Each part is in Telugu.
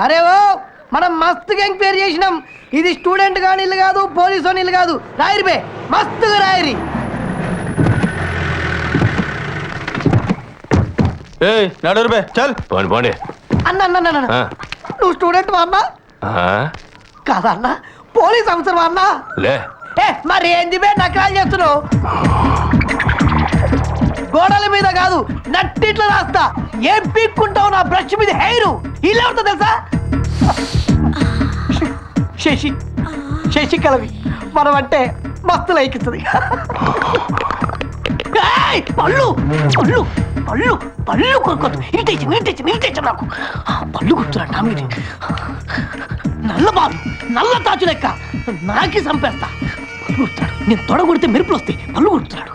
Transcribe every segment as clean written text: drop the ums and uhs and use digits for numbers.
అరే ఓ మనం మస్తుగా ఎంక్వైరీ చేసినాం. ఇది స్టూడెంట్ గాని ఇల్లు కాదు, పోలీసు ఇల్లు కాదు. రాయరి బే, మస్తుగా రాయరి. నడరు బే, చల్ పోండి పోండి. అన్న అన్న అన్న నువ్వు స్టూడెంట్ అన్నా కాదా అన్న? పోలీస్ ఆఫీసర్ అన్నా? లే మరి ఏంది బే నకరాలు చేస్తున్నావు? గోడల మీద కాదు నట్టిట్లో రాస్తా. ఏం పీక్కుంటావు నా బ్రష్ మీద హెయిర్? ఇల్లు ఎవరితో తెలుసా? శశి శశికళవి. మనం అంటే మస్తు లైకిస్తుంది. పళ్ళు పళ్ళు పళ్ళు పళ్ళు కొరుకోదు. ఇరిటేషన్ నాకు. పళ్ళు గుర్తున్నా మీది. నల్ల బాలు నల్ల తాచు లెక్క నాకి చంపేస్తా. పళ్ళు గుర్తున్నాడు. నేను తొడ కొడితే మెరుపులు వస్తాయి. పళ్ళు గుర్తున్నాడు.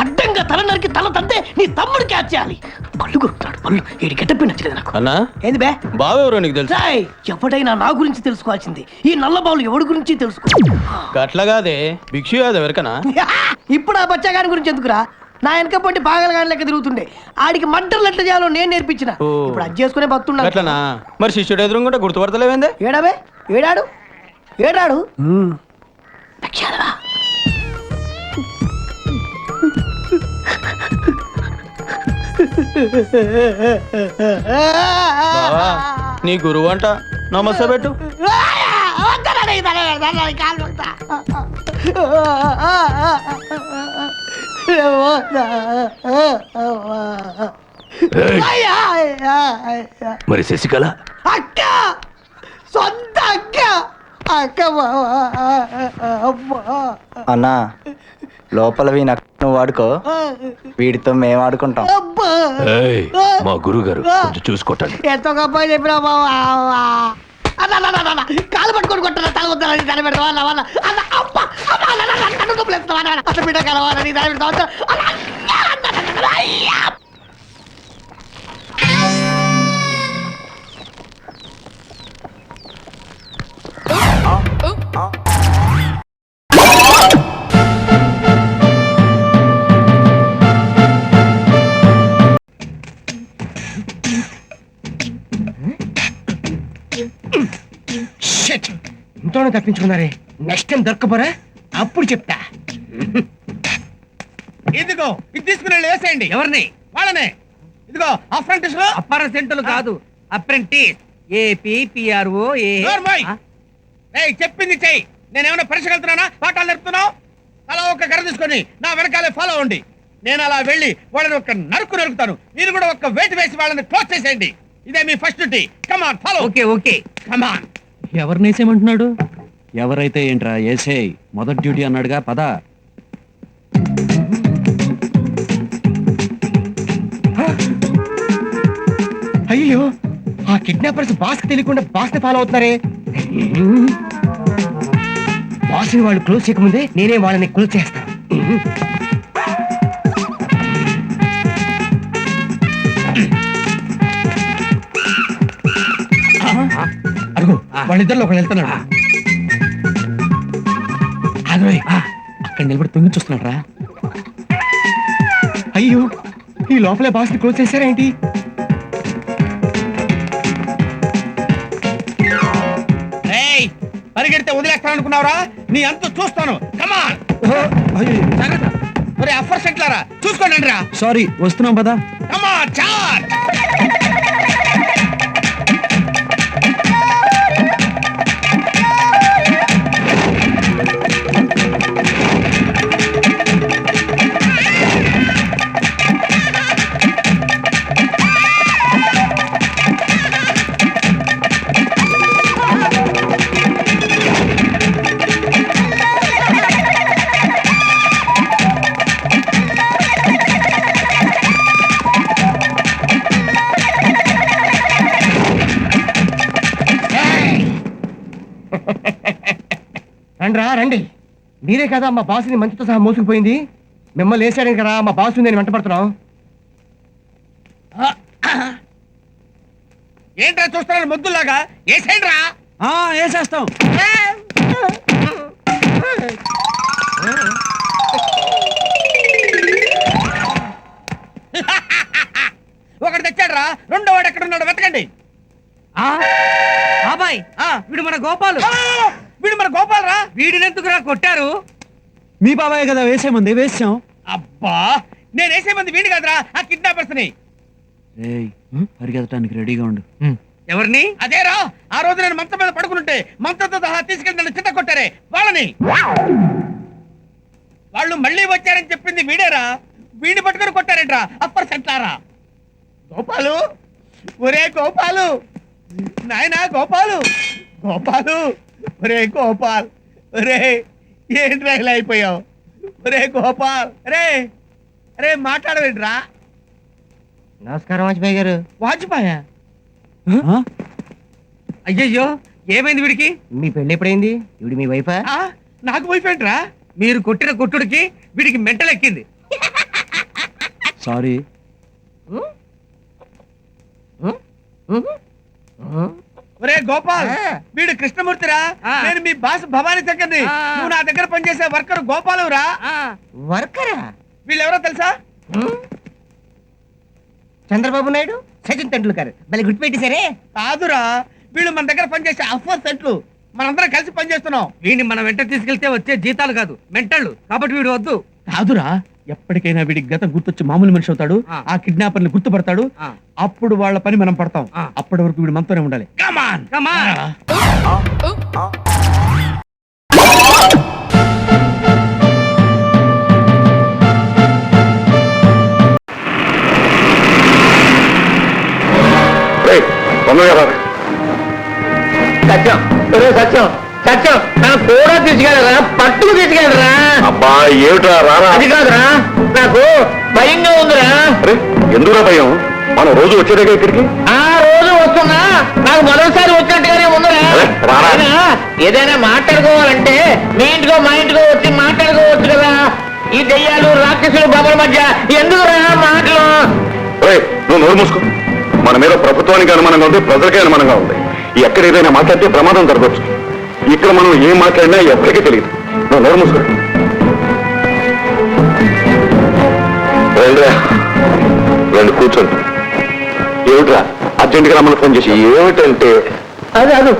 అడ్డంగా తల నరికి తల తంతే నీ తమ్ముడు క్యాచ్ చేయాలి. పళ్ళు కొరుకుతాడు. పళ్ళు ఏడు గెటప్పి నచ్చలేదు నాకు. అన్నా ఏంది బే? బావెవరో నీకు తెలుసు? ఎవడైనా నా గురించి తెలుసుకోవాల్సింది. ఈ నల్ల బావులు ఎవడి గురించి తెలుసుకో. అట్లా కాదే, భిక్షు కాదు ఎవరికనా? ఇప్పుడు ఆ బచ్చగాని గురించి ఎందుకురా? నా వెనక పొట్టి పాగలగాని లెక్క తిరుగుతుండే. ఆడికి మంటలు ఎట్లా చేయాలో నేను నేర్పించిన. ఇప్పుడు అది చేసుకునే భక్తుండ. అట్లనా? మరి శిష్యుడు ఎదురుకుంటే గుర్తుపడతలేవేందే? ఏడాబే ఏడాడు ఏడాడు నీ గురువు అంట. నమస్తే పెట్టు. మరి శశికళ అక్క, సొంత అక్క. అక్క అన్నా లోపలవి నువ్వు వాడుకో, వీడితో మేము ఆడుకుంటాం. మా గురువు గారు కొంచెం చూసుకోటండి. ఎంతో గొప్ప చెప్పినా బావా. కాలు పట్టుకొని కొట్టాను. తల వద్దని దాని పెడతావా? అసలు బిడ్డ కలవాలని దాని పెడతావా? ఇంట్లోనే తప్పించుకున్నారే. నెక్స్ట్ టైం దొరకపోరా అప్పుడు చెప్తా. ఇదిగో ఇది తీసుకుని వేసేయండి. ఎవరిని? వాళ్ళనే. ఇదిగో అప్రెంటిస్ అప్రెంటిస్లు కాదు, అప్రెంటిస్. APPRO. చెప్పింది చెయ్యి. నేనేమన్నా పరీక్ష వెళ్తున్నానా? పాఠాలు నేర్పుతున్నావు? అలా ఒక గర తీసుకొని నా వెనకాలే ఫాలో అవ్వండి. నేను అలా వెళ్ళి వాళ్ళని ఒక నరుకుతాను. మీరు కూడా ఒక వెయిట్ వేసి వాళ్ళని క్లోజ్ చేసేయండి. ఇదే మీ first duty. Come on follow. Okay come on. ఎవరినేసేయమంటున్నాడు? ఎవరైతే ఏంట్రా ఏసేయ్. మొదటి డ్యూటీ అన్నాడుగా, పద. అయ్యో, ఆ కిడ్నాపర్స్ బాస్ తెలియకుండా బాస్ ని ఫాలో అవుతున్నారే. బాస్ ని వాళ్ళు క్లోజ్ చేయకముందే నేనే వాళ్ళని క్లోజ్ చేస్తాను. అడుగు, వాళ్ళిద్దరిలో ఒకళ్ళు వెళ్తున్నాడు. అక్కడ నిలబడి తొంగి చూస్తున్నాడు రా. అయ్యో, ఈ లోపలే బాస్ ని క్లోజ్ చేశారేంటి? పరిగెడితే వదిలేస్తాననుకున్నావురా? నీ అంత చూస్తాను. కమాన్. అఫర్ సెట్లారా చూసుకోండి రా. సారీ, వస్తున్నాం పదా. కమాన్ చార్జ్. రండి. మీరే కదా మా బాసుని మంచితో సహా మోసుకుపోయింది. మిమ్మల్ని వేసాడని కదా మా బాసు నేను వెంటపడుతున్నాం. ఏంట్రా చూస్తున్నాను ముద్దులాగా? వేసేయండిరా. వేసేస్తాం. ఒకటి తెచ్చాడు రా. రెండో వాడు ఎక్కడున్నాడు వెతకండి. బాబాయ్ ఆ, వీడు మన గోపాలు ఆ, వీడు మన గోపాల్ రా. వీడినెందుకురా కొట్టారు? మీ బాబాయ్ కదా వేసేమంది వేసాం. అబ్బా, నేను వేసే మంది వీడి కాదురా, ఆ కిడ్నాపర్స్ ని. ఏయ్ పరిగెత్తడానికి రెడీగా ఉండు. ఎవరిని? అదేరా, ఆ రోజు నేను మంచం మీద పడుకుంటే మంచంతో సహా తీసుకెళ్ళి నన్ను చిన్న కొట్టారే వాళ్ళని. వాళ్ళు మళ్ళీ వచ్చారని చెప్పింది వీడేరా, వీడిని పట్టుకొని కొట్టారేంట్రా అప్పర్ సెట్లారా. గోపాలు, ఒరే గోపాలు, నాయనా గోపాలు, గోపాలు, ఒరే గోపాల్, ఒరే ఏంట్రా ఇలా అయిపోయావు? ఒరే గోపాల్, రే అరే మాట్లాడవేంట్రా? నమస్కారం వాజ్పేయి గారు. వాజ్పాయా? ఆ? అయ్యయ్యో, ఏమైంది వీడికి? మీ పెళ్లి ఎప్పుడైంది? ఇవిడు మీ వైఫా? ఆ, నాకు వైఫ్ ఏంట్రా? మీరు కొట్టిన కొట్టుడికి వీడికి మెంటల్ ఎక్కింది. సారీ. ఒరే గోపాల్, వీడు కృష్ణమూర్తిరా, నేను మీ బాస్ భవానీ శంకర్ని. నువ్వు నా దగ్గర పనిచేసే వర్కర్ గోపాలురా. వర్కరా? వీళ్ళెవరో తెలుసా? చంద్రబాబు నాయుడు, సచిన్ టెండూల్కర్. మళ్ళీ గుర్తుపెట్టేశారే? కాదురా, వీళ్ళు మన దగ్గర పనిచేసే అఫర్ సెట్లు. మనందరం కలిసి పనిచేస్తున్నాం. వీడిని మనం వెంట తీసుకెళ్తే వచ్చే జీతాలు కాదు మెంటళ్ళు, కాబట్టి వీడు వద్దు. కాదురా, ఎప్పటికైనా వీడికి గతం గుర్తొచ్చి మామూలు మనిషి అవుతాడు. ఆ కిడ్నాపర్ని గుర్తుపడతాడు. అప్పుడు వాళ్ళ పని మనం పడతాం. అప్పటి వరకు వీడు మనతోనే ఉండాలి. కమాన్ కమాన్. సత్యం, సత్యం, సత్యం, నన్ను కూడా తీసుకెళ్ళరా, పట్టుకు తీసుకెళ్ళరా. అబ్బా ఏమిట్రా, రారా. అది కాదురా, నాకు భయంగా ఉందిరా. ఎందుకురా భయం? మనం రోజు వచ్చేదే ఇక్కడికి. ఆ రోజు వస్తున్నా, నాకు మరోసారి వచ్చినట్టుగానే ఉందిరా. ఏదైనా మాట్లాడుకోవాలంటే మీ ఇంటికో మా ఇంటికో వచ్చి మాట్లాడుకోవచ్చు కదా. ఈ దెయ్యాలు రాక్షసులు బాబుల మధ్య ఎందుకురా మాటలు? నువ్వు నోరు మూసుకో. మన మీద ప్రభుత్వానికి అనుమానంగా ఉంది, ప్రజలకే అనుమానంగా ఉంది. ఎక్కడ ఏదైనా మాట్లాడితే ప్రమాదం జరగవచ్చు. ఇక్కడ మనం ఏం మాట్లాడినా ఎవరికీ తెలియదు. నువ్వు నోరు మూసుకో. రెండు కూర్చోండి. ఏమిట్రా అర్జెంటుగా రమ్మని ఫోన్ చేసి? ఏమిటంటే అదే అదు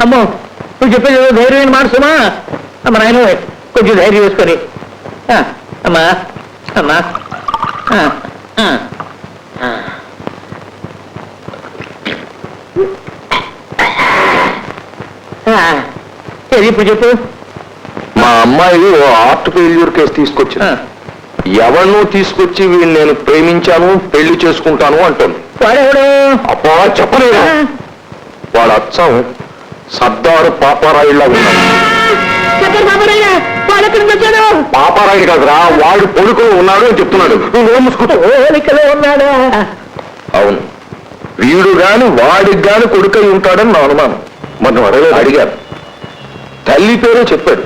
అమ్మో, నువ్వు చెప్పేది ధైర్యమైన మాట సుమా. అమ్మ నాయన కొంచెం ధైర్యం వేసుకొని. అమ్మా అమ్మా ఇప్పుడు చెప్పు. మా అమ్మాయి ఓ ఆర్ట్ ఫెయిల్యూర్ కేసు తీసుకొచ్చింది. ఎవరినో తీసుకొచ్చి వీళ్ళు నేను ప్రేమించాను, పెళ్లి చేసుకుంటాను అంటుంది. వాడెవడు? అబ్బా చెప్పలేదు. వాడు అచ్చం సర్దారు పాపారాయుడులా ఉన్నాడు. పాపారాయుడు కాదురా, వాడు పొడుకు ఉన్నాడు అని చెప్తున్నాడు. ఉన్నాడా? అవును, వీడు గాని వాడికి గాని కొడుకై ఉంటాడని నా అనుమానం. మొన్న అడగలేదు, అడిగాను. తల్లి పేరే చెప్పాడు,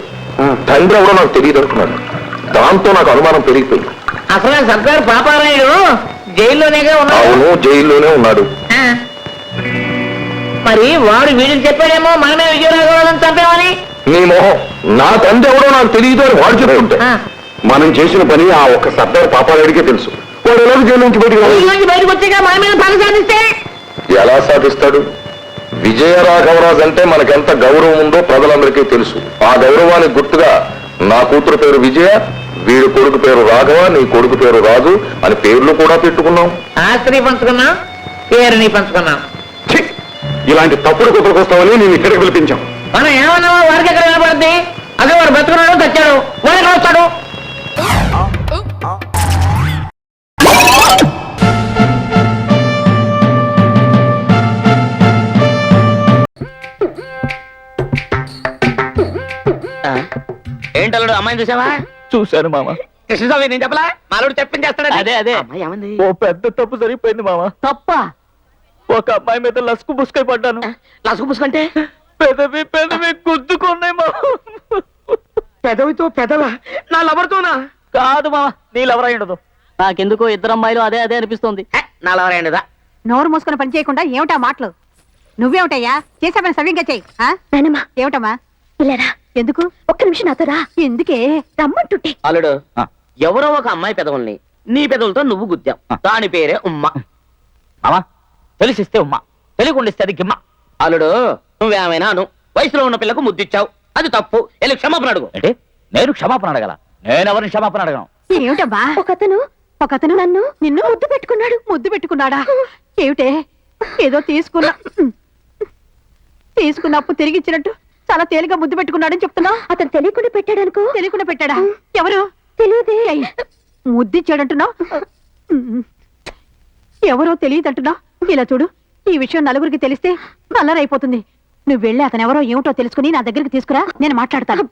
తండ్రి ఎవడో నాకు తెలియదు అనుకున్నాడు. దాంతో నాకు అనుమానం పెరిగిపోయింది. అసలు సర్దార్ పాపారాయుడు జైల్లోనేగా ఉన్నాడు. అవును, జైల్లోనే ఉన్నాడు. మరి వాడు వీడికి చెప్పాడేమో మనమే విజయరాఘవాలని చంపామని. నీ మొహం, నా తండ్రి ఎవడో నాకు తెలియదు అని వాడు చెప్తుంటే మనం చేసిన పని ఆ ఒక్క సర్దార్ పాపారాయుడికే తెలుసు. వాడు ఎలాగో జైలు నుంచి బయటకు వచ్చాక మన మీద పని సాధిస్తే ఎలా సాధిస్తాడు? విజయరాఘవరాజు అంటే మనకెంత గౌరవం ఉందో ప్రజలందరికీ తెలుసు. ఆ గౌరవానికి గుర్తుగా నా కూతురు పేరు విజయ, వీడి కొడుకు పేరు రాఘవ, నీ కొడుకు పేరు రాజు అని పేర్లు కూడా పెట్టుకున్నాం. ఆస్తిని పంచుకున్నా, పేరుని పంచుకున్నాం. ఇలాంటి తప్పుడు కుక్కలకు వస్తామని నేను ఇక్కడికి పిలిపించాం. మనం ఏమన్నామో వారికి ఎక్కడ నిలబడుద్ది? అదే వాడు బతుకున్నాడు, తెచ్చాడు, వాడికి వస్తాడు. ఏంటల్లుడు, అమ్మాయిని చూసావా? చూశాను మామ. కృష్ణస్వామి నేను చెప్పలా, మాలోడు చెప్పించేస్తాడు. అదే అదే. ఓ పెద్ద తప్పు జరిగిపోయింది మామ. తప్ప? ఒక అమ్మాయి మీద లసుకు పుసుకై పడ్డాను. లసుకు పుసుకంటే పెదవి పెదవి గుద్దుకున్నాయి మామ. పెదవితో పెదవా? నా లవర్తోనా? కాదు మామ, నీ లవర్ అయి ఉండదు. నాకెందుకో ఇద్దరు అమ్మాయిలు అదే అదే అనిపిస్తుంది. నా లవర్ అయి ఉండదా? నోరు మూసుకుని పని చేయకుండా ఏమిటా మాటలు? నువ్వేమిటయ్యా చేసే పని సవ్యంగా చెయ్యి. ఏమిటమ్మా? ఎందుకు? ఒక్క నిమిషం నాతో రా. ఎందుకే? రమ్మంటుంటే. అల్లుడు, ఎవరో ఒక అమ్మాయి పెదవుల్ని నీ పెదవులతో నువ్వు గుద్దావు. దాని పేరే ఉమ్మ. మామా తెలిసిస్తే ఉమ్మ, తెలియకుండిస్తే అది గిమ్మ. అల్లుడు నువ్వేమైనా అను, వయసులో ఉన్న పిల్లకు ముద్దిచ్చావు, అది తప్పు. వెళ్ళి క్షమాపణ అడుగు. అంటే నేను క్షమాపణ అడగల? నేను ఎవరిని క్షమాపణ అడగను. ఏమిటమ్మా? ఒకతను నిన్ను ముద్దు పెట్టుకున్నాడా? ఏమిటే ఏదో తీసుకున్నప్పుడు తిరిగి ఇచ్చినట్టు చాలా తేలిగా ముద్దు పెట్టుకున్నాడని చెప్తున్నా. అతను తెలియకుండా పెట్టాడా? ఎవరు? తెలియదే. ముద్దిచ్చాడంటున్నావు, ఎవరో తెలియదంటున్నా. ఇలా చూడు, ఈ విషయం నలుగురికి తెలిస్తే నల్లరైపోతుంది. నువ్వు వెళ్ళి అతను ఎవరో ఏమిటో తెలుసుకుని నా దగ్గరికి తీసుకురా, నేను మాట్లాడతాను.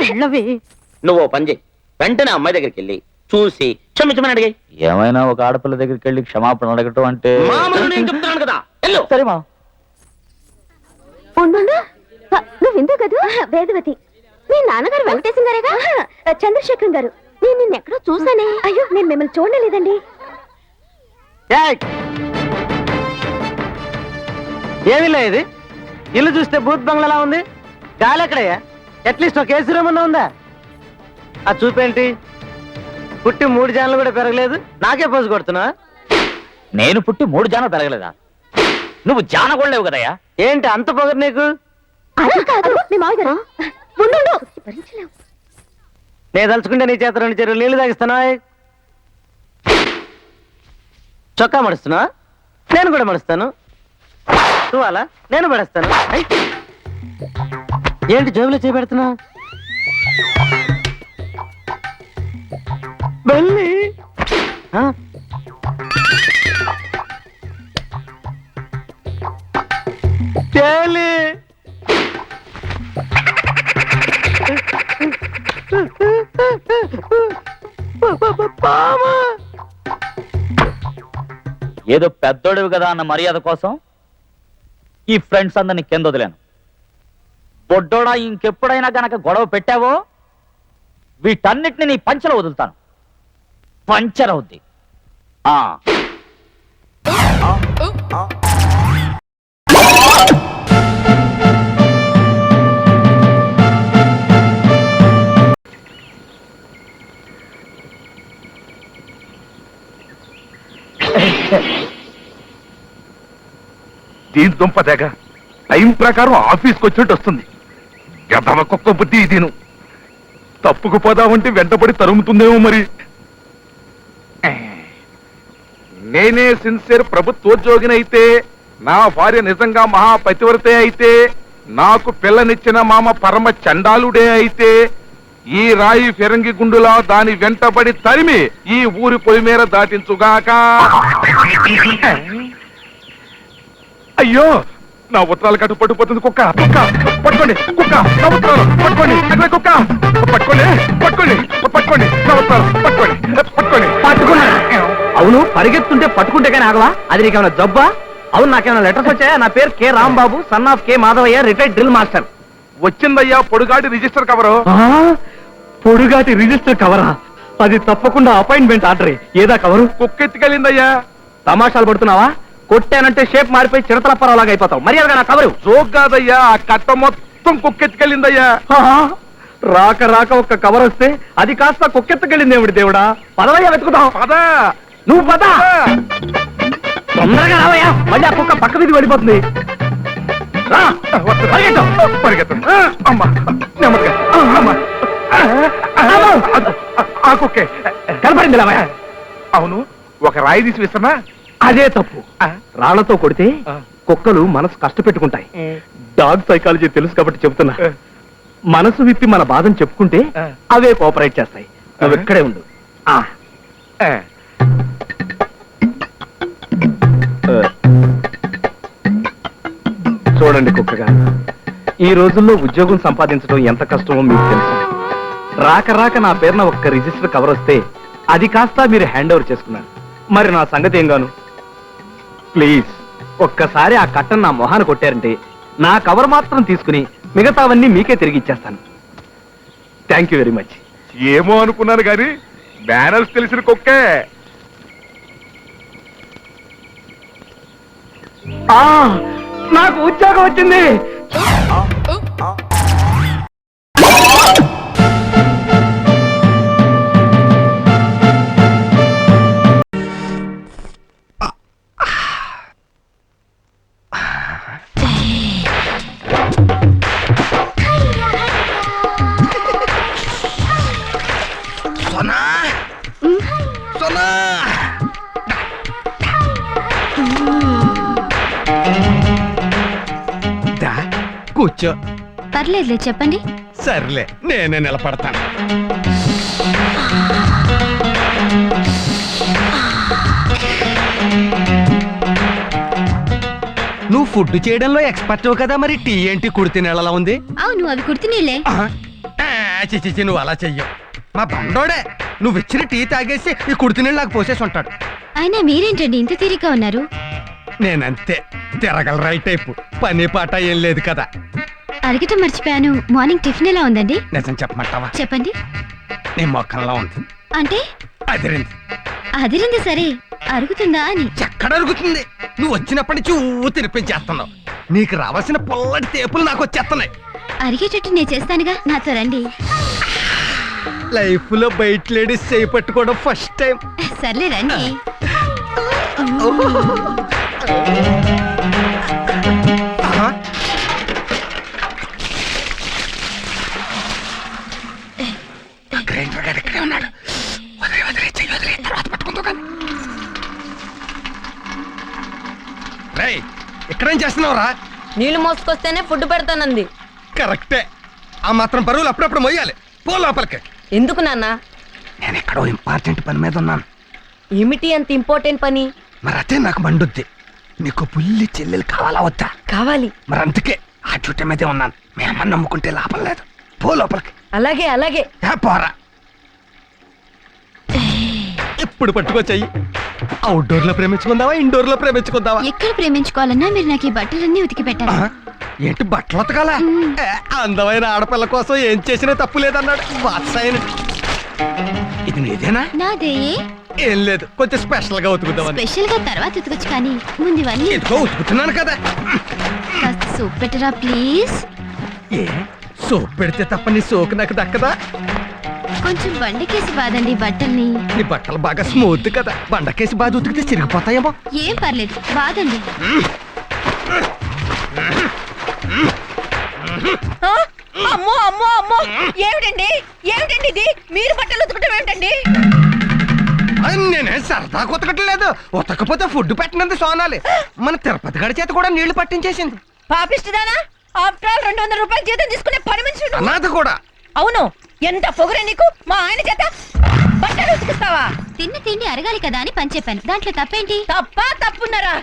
వెళ్ళవే. నువ్వు పని చేయి, వెంటనే అమ్మాయి దగ్గరికి వెళ్ళి చూసి క్షమించమని అడిగాయి. ఏమైనా ఒక ఆడపిల్ల దగ్గరికి వెళ్ళి క్షమాపణ అడగటం అంటే మామూలు నేను చెప్తున్నాను కదా, వెళ్ళు. సరే మా నువ్వు ఇందు కదా వేదవతి, మీ నాన్నగారు వెంకటేశం గారేగా? చంద్రశేఖరం గారు. నేను నిన్నెక్కడో చూసానే. అయ్యో, నేను మిమ్మల్ని చూడలేదండి. ఏమి లేదు, ఇల్లు చూస్తే బూత్ బంగ్లా ఉంది. గాలి ఎక్కడయ్యా? అట్లీస్ట్ ఒక ఏసీ రూమ్ అన్నా ఉందా? ఆ చూపేంటి, పుట్టి 3 జాన్లు కూడా పెరగలేదు, నాకే పోజు కొడుతున్నా. నేను పుట్టి 3 జాన పెరగలేదా? నువ్వు జాన కూడా లేవు కదయ్యా. ఏంటి అంత పొగరు నీకు? అది కాదు మీ మామగారు. ఉండు, భరించలేవు. నేను తలుచుకుంటే నీ చేత 2 చెరువులు నీళ్లు తాగిస్తున్నా. చొక్కా మడుస్తున్నా, నేను కూడా మడుస్తాను. అలా నేను పడేస్తాను. ఏంటి జోబులో చేపెడుతున్నా? బల్లి తేలి పామా. ఏదో పెద్దోడివి కదా అన్న మర్యాద కోసం ఈ ఫ్రెండ్స్ అందరిని కింద వదిలాను. బొడ్డోడా, ఇంకెప్పుడైనా గనక గొడవ పెట్టావో వీటన్నిటిని నీ పంచలో వదులుతాను. పంచర్ అవుద్ది. దీని దుంప తెగ టైం ప్రకారం ఆఫీస్కి వచ్చినట్టు వస్తుంది. గదవ కుక్క బుద్ధి దీను. తప్పుకుపోదామంటే వెంటబడి తరుముతుందేమో మరి. నేనే సిన్సియర్ ప్రభుత్వోద్యోగినైతే, నా భార్య నిజంగా మహాపతివ్రతే అయితే, నాకు పిల్లనిచ్చిన మామ పరమ చండాలుడే అయితే, ఈ రాయి ఫిరంగి గుండులా దాని వెంటబడి తరిమి ఈ ఊరి పొలిమేర దాటించుగాక. అయ్యో, నా ఉత్తరాలు కట్టు పట్టుకుపోతుంది కుక్క. కుక్క పట్టుకోండి, కుక్క నా ఉత్తరాలు పట్టుకోండి. కుక్క పట్టుకోండి, పట్టుకోండి, పట్టుకోండి నా ఉత్తరాలు పట్టుకోండి, పట్టుకోండి. పట్టుకున్నాను. అవును, పరిగెత్తుంటే పట్టుకుంటే కానీ ఆగవా? అది నీకేమైనా జబ్బా? అవును, నాకేమైనా లెటర్స్ వచ్చాయా? నా పేరు K Rambabu, son of K Madhavayya, retired drill master. వచ్చిందయ్యా పొడుగాటి రిజిస్టర్ కవరు. పొడుగాటి రిజిస్టర్ కవరా? అది తప్పకుండా అపాయింట్మెంట్ ఆర్డర్. ఏదా కవరు? కుక్క ఎత్తుకెళ్ళిందయ్యా. తమాషాలు పడుతున్నావా? కొట్టానంటే షేప్ మారిపోయి చిరతలప్పరావులాగా అయిపోతావు. మర్యాదగా నా కవరు. జోక్ కాదయ్యా, ఆ కట్ట మొత్తం కుక్కెత్తుకెళ్ళిందయ్యా. రాక రాక ఒక్క కవర్ వస్తే అది కాస్త కుక్కెత్తుకెళ్ళింది. ఏమిటి దేవుడా, పదవయ్యా వెతుకుతాం. పద, నువ్వు పద, తొందరగా రావయ్యా. మళ్ళీ ఆ కుక్క పక్క మీద పడిపోతుంది. పరిగెత్తు. అమ్మా నెమ్మదిగా. అమ్మా ఆ కుక్కే కనపడింది రావయ్యా. అవును, ఒక రాయి తీసి విసనా? అదే తప్పు. రాళ్లతో కొడితే కుక్కలు మనసు కష్టపెట్టుకుంటాయి. డాగ్ సైకాలజీ తెలుసు కాబట్టి చెప్తున్నా. మనసు విప్పి మన బాధను చెప్పుకుంటే అవే కోఆపరేట్ చేస్తాయి. నువ్వు ఇక్కడే ఉండు. చూడండి కుక్కగా, ఈ రోజుల్లో ఉద్యోగం సంపాదించడం ఎంత కష్టమో మీకు తెలుసు. రాక రాక నా పేరున ఒక్క రిజిస్టర్ కవర్ వస్తే అది కాస్త మీరు హ్యాండ్ ఓవర్ చేసుకున్నారు. మరి నా సంగతి ఏం గాను? ప్లీజ్ ఒక్కసారి ఆ కట్టను నా మొహాన్ని కొట్టారంటే నా కవర్ మాత్రం తీసుకుని మిగతావన్నీ మీకే తిరిగి ఇచ్చేస్తాను. Thank you very much. ఏమో అనుకున్నాను కానీ బ్యానర్స్ తెలిసిన కుక్కే. నాకు ఉద్యోగం వచ్చింది. దా, కూర్చో. పర్లేదులే చెప్పండి. సర్లే నేనే నిలబడతాను. నువ్వు ఫుడ్ చేయడంలో ఎక్స్పర్ట్ కదా, మరి టీ ఏంటి కుడితి నెలలా ఉంది? అవును, అవి కుర్తి నీళ్ళే. చిచి నువ్వు అలా చెయ్యవు. మా బండోడే నువ్వు ఇచ్చిన టీ తాగేసి ఈ కుడితి నీళ్ళు నాకు పోసేసి ఉంటాడు. అయినా మీరేంటండి ఇంత తీరిగ్గా ఉన్నారు? నేనంతే, తిరగల రైట్ టైపు, పని పాట ఏం లేదు కదా. అడగటం మర్చిపోయాను, మార్నింగ్ టిఫిన్ ఎలా ఉందండి? నిజం చెప్పమంటావా? చెప్పండి. నీ మొక్కల్లో ఉంది. అంటే అదిరింది. అదిరింది సరే, అరుగుతుందా అని. ఎక్కడ అరుగుతుంది? నువ్వు వచ్చినప్పటి నుంచి తినిపించేస్తున్నావు. నీకు రావాల్సిన పొల్లటి తేపులు నాకు వచ్చేస్తున్నాయి. అరిగేటట్టు నేను చేస్తానుగా, నాతో రండి. లైఫ్ లో బయట లేడీస్ చేయి పట్టుకోవడం ఫస్ట్ టైం. సర్లే రండి. గ్రైండర్ గారు ఇక్కడే ఉన్నాడు. వదిలే చెయ్యి వదిలే, తర్వాత పట్టుకుంటూ కానీ. రేయ్, ఇక్కడేం చేస్తున్నావురా? నీళ్లు మోసుకొస్తేనే ఫుడ్ పెడతానంది. కరెక్టే. ఆ మాత్రం బరువులు అప్పుడప్పుడు మొయ్యాలి. పో లోపలికి. ఎందుకు నాన్న? నేను ఎక్కడో ఇంపార్టెంట్ పని మీద ఉన్నాను. ఏమిటి అంత ఇంపార్టెంట్ పని? మరి అదే నాకు మండుద్ది. నీకు పుల్లి చెల్లెలు కావాలా వద్దా? కావాలి. మరి అందుకే ఆ చుట్ట మీదే ఉన్నాను. మీ అమ్మ నమ్ముకుంటే లాభం లేదు. పో లోపలికి. అలాగే అలాగే. పోరా. ఇప్పుడు పట్టుకో చెయ్యి. అవుట్డోర్ లో ప్రేమించుకుందావా, ఇండోర్ లో ప్రేమించుకుందావా? ఎక్కడ ప్రేమించుకోవాలన్నా మీరు నాకు ఈ బట్టలన్నీ ఉతికి పెట్టాలి. ఏంటి బట్టలు ఉతకాలా? అందమైన ఆడపిల్ల కోసం ఏం చేసినా తప్పు లేదన్నాడు వాత్సాయన. ఇది నీదేనా? నాదే. ఏం లేదు, కొంచెం స్పెషల్ గా ఉతుకుతామని. స్పెషల్ గా తర్వాత ఉతకొచ్చు, కానీ ముందు ఇవన్నీ ఎందుకో ఉతుకుతున్నాను కదా. కాస్త సూప్ పెట్టరా ప్లీజ్. ఏ సోప్ పెడితే తప్ప నీ సోకు నాకు దక్కదా? కొంచెం బండకేసి బాదండి బట్టల్ని. నీ బట్టలు బాగా స్మూత్ కదా, బండకేసి బాగా ఉతికితే చిరిగిపోతాయేమో. ఏం పర్లేదు, బాదండి. అమ్మో అమ్మో అమ్మో, ఏమిటండి ఏమిటండి ఇది? మీరు బట్టలు ఉతకటం ఏమిటండి? నేనే సరదా ఉతకట్లేదు. ఉతకపోతే ఫుడ్ పెట్టినందుకు సోనాలి. మన తిరుపతి గడి చేత కూడా నీళ్లు పట్టించేసింది. పాపిస్తుదానా? ఆఫ్టర్ ఆల్ 200 రూపాయలు జీతం తీసుకునే పని మనిషి. అనాథ కూడా. అవును, ఎంత పొగరే నీకు. మా ఆయన చేత బట్టలు ఉతికిస్తావా? తిన్న తిండి అరగాలి కదా అని పని చెప్పాను, దాంట్లో తప్పేంటి? తప్పా? తప్పున్నారా?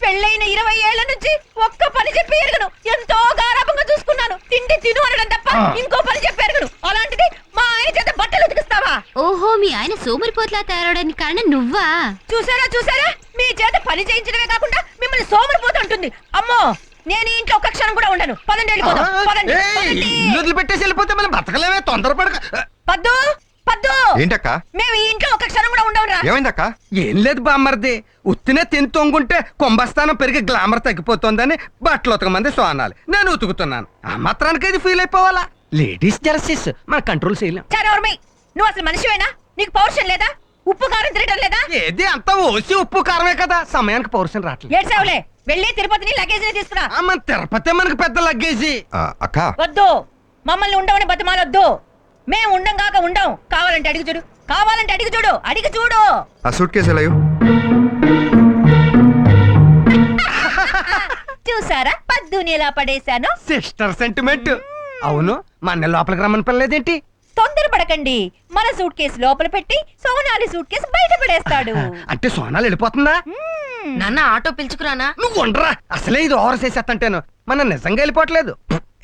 పెళ్ళైన 20 ఏళ్ల నుంచి ఒక్క పని చెప్పి ఎరగను. ఎంతో గారాభంగా చూసుకున్నాను. తిండి తిను అనడం తప్ప ఇంకో పని చెప్పి ఎరగను. అలాంటిది మా ఆయన చేత బట్టలు ఉతికిస్తావా? ఓహో, మీ ఆయన సోమరిపోతులా తయారవడానికి కారణం నువ్వా? చూసారా చూసారా, మీ చేత పని చేయించడమే కాకుండా మిమ్మల్ని సోమరిపోతూ ఉంటుంది. అమ్మో, నేను ఇంట్లో ఒక్క క్షణం కూడా ఉండను. పదండి వెళ్ళిపోదాం. పదండి, పదండి. ఇల్లు పెట్టేసి వెళ్ళిపోతే మనం బతకలేమే, తొందరపడక. పద్దు పద్దు, ఏంటక్క? మేము ఈ ఇంట్లో ఒక్క క్షణం కూడా ఉండవురా. ఏమైందక్క? ఏం లేదు బామ్మర్ది, ఉత్తినే తిని తొంగుంటే కుంభస్థానం పెరిగి గ్లామర్ తగ్గిపోతుందని బట్టలు ఉతకమంది సోనాలి. నేను ఉతుకుతున్నాను. ఆ మాత్రానికి ఇది ఫీల్ అయిపోవాలా? లేడీస్ జెర్సీస్ మన కంట్రోల్ చేయలేం. చారవర్మి, నువ్వు అసలు మనిషివేనా? నీకు పౌరుషం లేదా? ఉప్పు కారం తినడం లేదా? ఏది అంతా ఓసి ఉప్పు కారమే కదా, సమయానికి పౌరుషం రావట్లేదు. ఏడ్చావులే, వెళ్ళి తిరుపతిని లగేజ్ తీసుకురా. మన తిరుపతి మనకు పెద్ద లగ్గేజీ. అక్క వద్దు, మమ్మల్ని ఉండవని బతిమాలొద్దు. మేము ఉండం కాక ఉండం. కావాలంటే అడిగి చూడు, కావాలంటే అడిగి చూడు, అడిగి చూడు. ఆ సూట్ కేసు ఎలా? చూసారా పద్దుని ఎలా పడేశాను? Sister sentiment. అవును, మన లోపలికి రమ్మని పిల్లలేదేంటి? తొందరపడకండి, మన సూట్ కేసు లోపల పెట్టి సోనాలి సూట్ కేసు బయట పడేస్తాడు. అంటే సోనాలు వెళ్ళిపోతుందా? నాన్న ఆటో పిలుచుకురానా? నువ్వు ఉండరా, అసలే ఇది ఓవర్ చేసేస్తంటాను. మన నిజంగా వెళ్ళిపోవట్లేదు,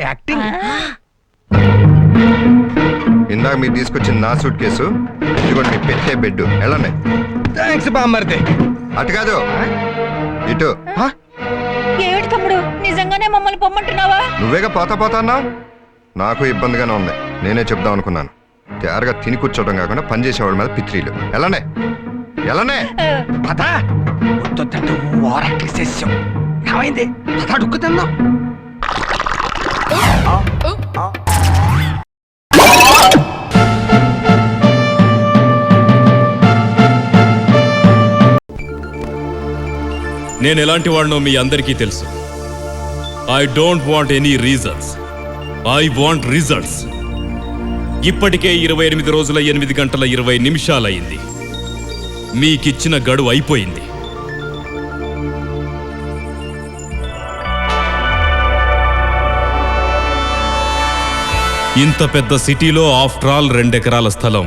యాక్టింగ్. ఇందాక మీరు తీసుకొచ్చిన నా సూట్ కేసు, ఇదిగోండి మీ పెట్టే బెడ్. వెళ్ళండి. థ్యాంక్స్ బామ్మర్ది. అటు కాదు, ఇటు. ఏమిటి తమ్ముడు, నిజంగానే మమ్మల్ని పొమ్మంటున్నావా? నువ్వేగా పోతా అన్నా? నాకు ఇబ్బందిగానే ఉంది. నేనే చెప్దాం అనుకున్నాను. తయారుగా తిని కూర్చోవడం కాకుండా పని చేసేవాడి మీద పిత్రీలు. వెళ్ళండి వెళ్ళండి. పదా వద్దంటే ఓరట్లు చేసాం. ఏమైంది? పద అడుక్కు తిందాం. నేను ఎలాంటి వాడినో మీ అందరికీ తెలుసు. I don't want any reasons, I want results. ఇప్పటికే 28 రోజుల 8 గంటల 20 నిమిషాలయ్యింది. మీకిచ్చిన గడువు అయిపోయింది. ఇంత పెద్ద సిటీలో ఆఫ్టర్ ఆల్ 2 ఎకరాల స్థలం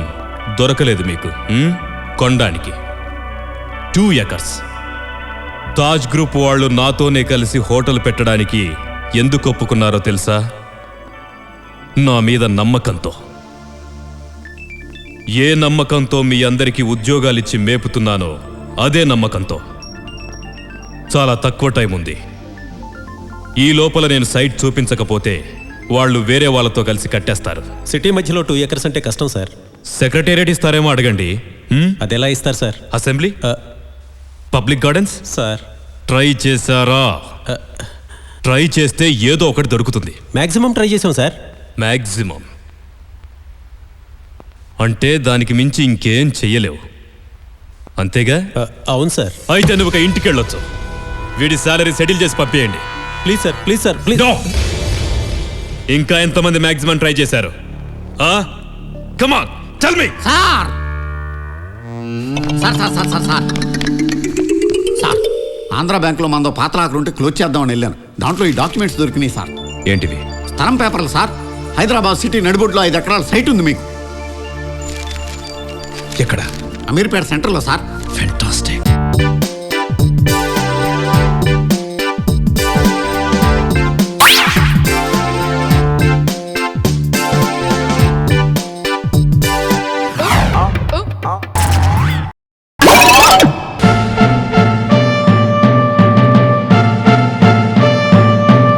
దొరకలేదు మీకు కొనడానికి. 2 ఎకర్స్. తాజ్ గ్రూప్ వాళ్ళు నాతోనే కలిసి హోటల్ పెట్టడానికి ఎందుకు ఒప్పుకున్నారో తెలుసా? నా మీద నమ్మకంతో. ఏ నమ్మకంతో మీ అందరికీ ఉద్యోగాలిచ్చి మేపుతున్నానో అదే నమ్మకంతో. చాలా తక్కువ టైం ఉంది. ఈ లోపల నేను సైట్ చూపించకపోతే వాళ్ళు వేరే వాళ్ళతో కలిసి కట్టేస్తారు. సిటీ మధ్యలో 2 ఎకర్స్ అంటే కష్టం సార్. సెక్రటేరియట్ ఇస్తారేమో అడగండి. అదెలా ఇస్తారు sir? Assembly, public gardens sir try చేశారా? ట్రై చేస్తే ఏదో ఒకటి దొరుకుతుంది. మాక్సిమం ట్రై చేసాం సార్. మాక్సిమం అంటే దానికి మించి ఇంకేం చెయ్యలేవు, అంతేగా? అవును సార్. అయితే నువ్వు ఒక ఇంటికి వెళ్ళొచ్చు. వీడి శాలరీ సెటిల్ చేసి పంపేయండి. Please sir, please sir, please. ఇంకా ఎంతమంది మాక్సిమం ట్రై చేశారు? Come on, tell me. Sir sir sir sir sir sir sir Andhra బ్యాంకులో మనదో పాత లాకర్ ఉంటే క్లోజ్ చేద్దామని వెళ్ళాను. దాంట్లో ఈ డాక్యుమెంట్స్ దొరికినాయి సార్. ఏంటివి? స్థలం పేపర్లు సార్. హైదరాబాద్ సిటీ నడిబొడ్లో 5 ఎకరాల సైట్ ఉంది మీకు. ఎక్కడ? అమీర్పేట సెంటర్లో సార్. ఫెంటాస్టిక్.